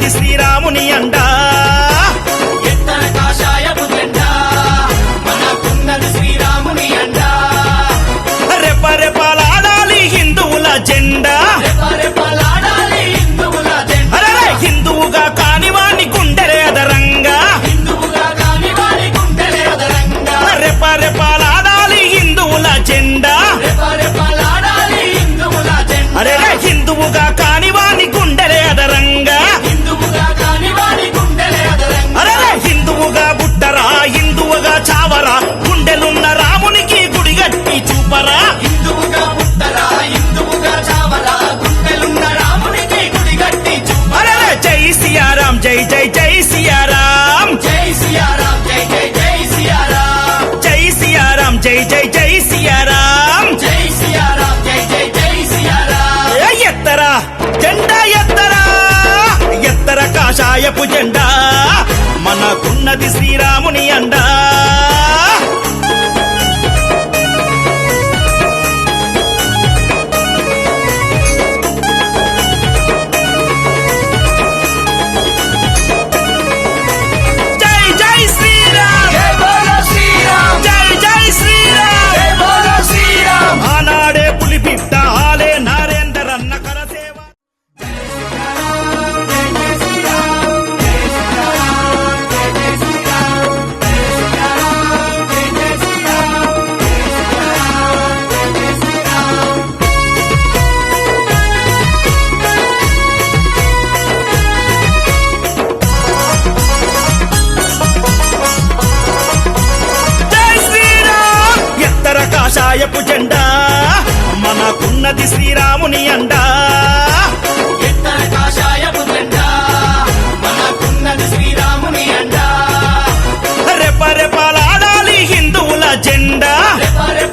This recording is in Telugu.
మనకున్నది శ్రీరాముని అండా ఎత్తర కాషాయపు జెండా మనకున్నది శ్రీరాముని అండా రెపరెపలాడాలి హిందువుల జెండా రెపరెపలాడాలి హిందువుల జెండా అరే హిందువుగా కానివాని గుండెలే అదరంగా హిందువుగా కానివాడి గుండెలే అదరంగా రెపరెపలాడాలి హిందువుల జెండా రెపరెపలాడాలి హిందువుల జెండా అరే హిందువుగా కానివాని గుండెలే అదరంగా హిందువుగా కానివాడి గుండెలే అదరంగా అరే హిందువుగా బుట్టరా హిందువుగా చావరా గుండెలున్న రామునికి గుడిగట్టి చూపరా హిందువుగా పుట్టరా హిందువుగా చావరా గుండెలున్న రామునికి గుడిగట్టి అరే జై సియారాం జై జై జై సియారాం జై సియారాం జై జై జై సియారాం జై సియారాం జై జై జై సియారాం జై సియారాం జై జై జై సియారాం ఎత్తరా జెండా ఎత్తరా ఎత్తర కాషాయపు జెండా మనకున్నది శ్రీరాముని అండా జై జై శ్రీరామ్ జై బోలో శ్రీరామ్ జై జై శ్రీరామ్ జై బోలో శ్రీరామ్ ఆనాడే పులిబిడ్డ ఆలే నారేందరన్న కరసేవ జై శ్రీరామ్ ఎత్తర కాషాయపు జెండా మనకున్నది శ్రీరాముని అండా